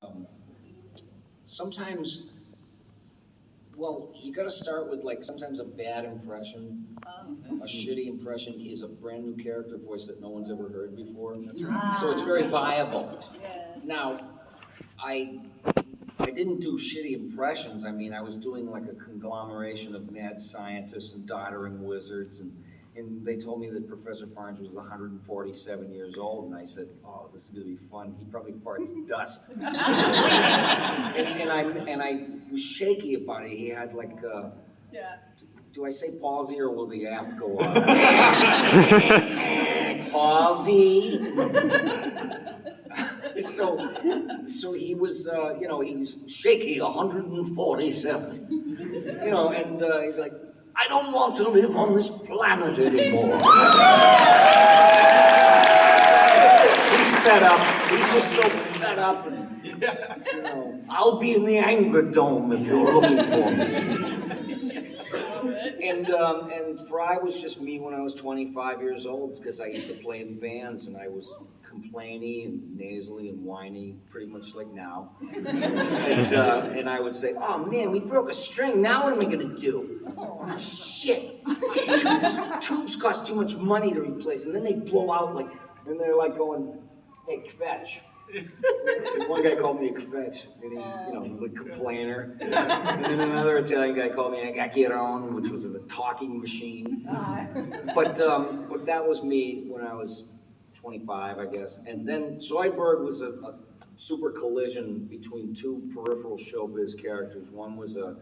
Um, sometimes, well, you got to start with like sometimes a bad impression, a shitty impression is a brand new character voice that no one's ever heard before. That's right. So it's very viable. Now, I didn't do shitty impressions. I mean, I was doing like a conglomeration of mad scientists and doddering wizards, and they told me that Professor Farnsworth was 147 years old, and I said, "Oh, this is gonna be fun. He probably farts dust." and I was shaky about it. He had like, do I say palsy or will the app go on? Palsy. So he was, he was shaky, 147, and he's like, "I don't want to live on this planet anymore." He's fed up. He's just so fed up, and I'll be in the anger dome if you're looking for me. And Fry was just me when I was 25 years old, because I used to play in bands, and I was complainy and nasally and whiny, pretty much like now. And I would say, "Oh man, we broke a string, now what am I gonna do? Oh shit, tubes cost too much money to replace, and then they blow out like, and they're like going, hey, kvetch." One guy called me a kvetch, and he, the complainer. And then another Italian guy called me a cacchiarone, which was a talking machine. But that was me when I was 25, I guess. And then Zoidberg was a super collision between two peripheral showbiz characters. One was a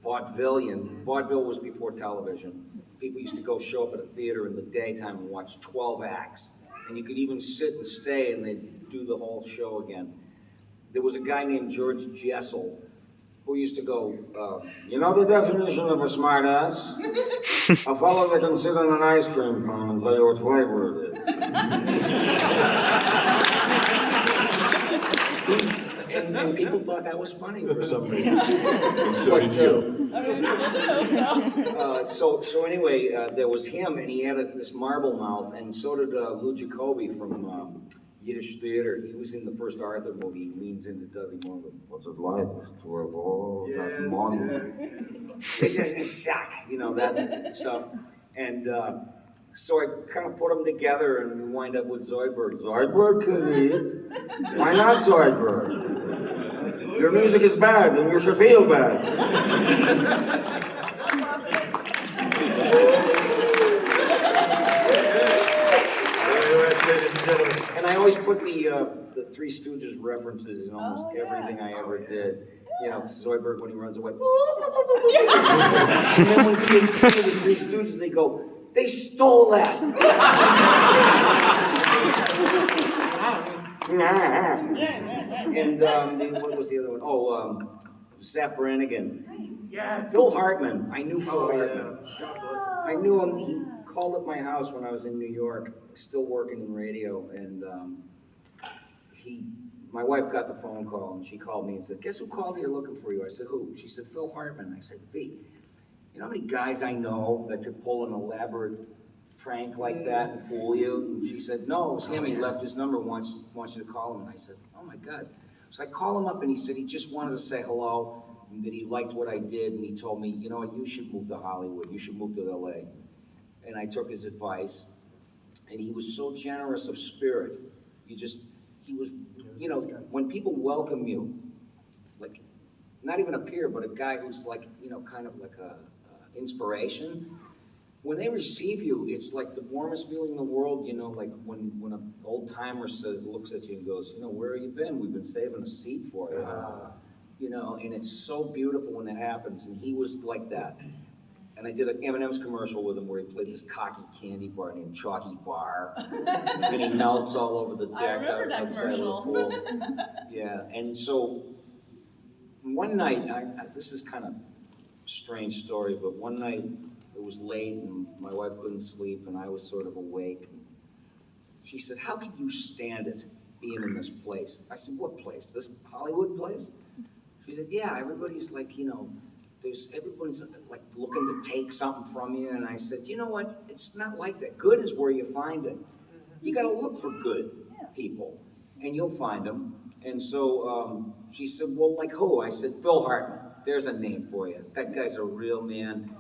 vaudevillian. Vaudeville was before television. People used to go show up at a theater in the daytime and watch 12 acts. And you could even sit and stay, and they'd do the whole show again. There was a guy named George Jessel who used to go, "You know the definition of a smart ass? A fellow that can sit on an ice cream cone and tell you what flavor it is." And people thought that was funny for some reason. So did you. So anyway, there was him, and he had this marble mouth, and so did Lou Jacoby from Yiddish theater. He was in the first Arthur movie. He leans into Dudley Moore. "What's it like to have all that money?" It's just a shock, that stuff. And so I kind of put them together, and we wind up with Zoidberg. Zoidberg can eat. Why not Zoidberg? Your music is bad, and you should feel bad. And I always put the Three Stooges references in almost everything I ever did. Zoidberg when he runs away. And then when kids see the Three Stooges, they go, "They stole that." And what was the other one? Oh, Zap Brannigan. Yeah, Phil Hartman. I knew Phil Hartman. I knew him. He called up my house when I was in New York, still working in radio, and my wife got the phone call, and she called me and said, "Guess who called here looking for you?" I said, "Who?" She said, "Phil Hartman." I said, "B, you know how many guys I know that could pull an elaborate prank like that and fool you?" And she said, "No, it was him. He left his number, wants you to call him." And I said, "Oh my God." So I called him up, and he said he just wanted to say hello, and that he liked what I did, and he told me, "You know what, you should move to Hollywood. You should move to LA." And I took his advice, and he was so generous of spirit. He was, when people welcome you, like, not even a peer, but a guy who's like, kind of like a inspiration. When they receive you, it's like the warmest feeling in the world, like when an old timer looks at you and goes, "Where have you been? We've been saving a seat for you." And it's so beautiful when that happens, and he was like that. And I did an M&M's commercial with him where he played this cocky candy bar named Chalky Bar, and he melts all over the deck outside of the pool. Yeah, and so one night, this is kind of a strange story, but one night it was late and my wife couldn't sleep and I was sort of awake. And she said, "How could you stand it being in this place?" I said, "What place? This Hollywood place?" She said, "Yeah, everybody's like, everyone's like looking to take something from you." And I said, "You know what? It's not like that. Good is where you find it. You got to look for good people, and you'll find them. And so she said, well, like who? I said, Phil Hartman. There's a name for you. That guy's a real man.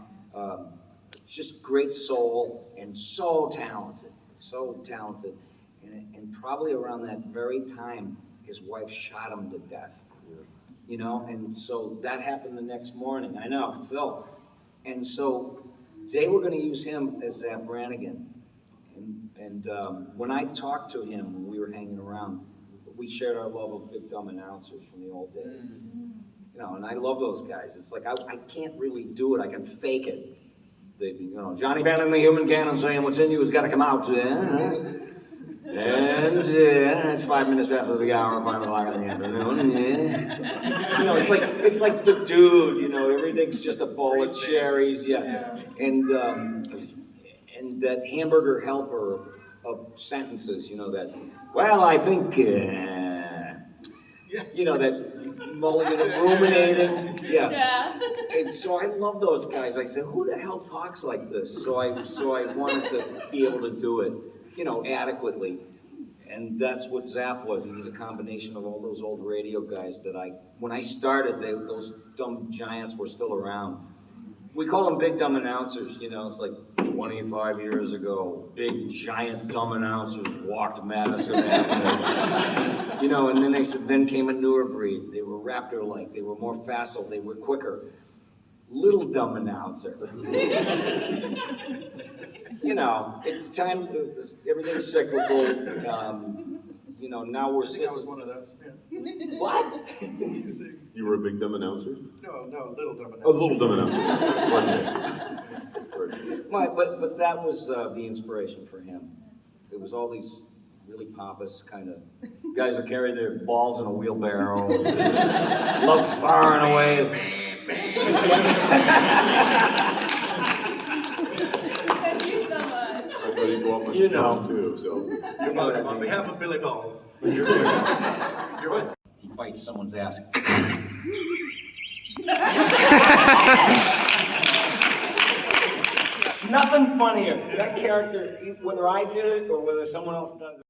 Just great soul and so talented. So talented. And probably around that very time, his wife shot him to death. You know, and so that happened the next morning. I know, Phil. And so they were going to use him as Zap Brannigan. And when I talked to him when we were hanging around, we shared our love of big dumb announcers from the old days. You know, and I love those guys. It's like I can't really do it. I can fake it. You know, Johnny Benn in the human cannon saying what's in you has got to come out. And it's 5 minutes after the hour, 5 o'clock in the afternoon. You know, it's like the dude. You know, everything's just a bowl of cherries. Yeah, and that hamburger helper of sentences. You know that. Well, I think. You know that mulligan of ruminating. Yeah. And so I love those guys. I said, who the hell talks like this? So I wanted to be able to do it, you know, adequately. And that's what Zap was. He was a combination of all those old radio guys that when I started, those dumb giants were still around. We call them big dumb announcers, you know, it's like 25 years ago, big giant dumb announcers walked Madison Avenue. You know, and then they said, then came a newer breed. They were raptor-like, they were more facile, they were quicker. Little dumb announcer. You know, it's time, everything's cyclical. You know, now we're I was one of those. Yeah. What? You were a big dumb announcer? No, little dumb announcer. A little dumb announcer. One day. But that was the inspiration for him. It was all these really pompous kind of guys that carry their balls in a wheelbarrow, love far and away. Thank you so much. Somebody go up with You know. too, so. You're welcome. On behalf of Billy Balls. You're welcome. You're welcome. He bites someone's ass. Nothing funnier. That character, whether I did it or whether someone else does it.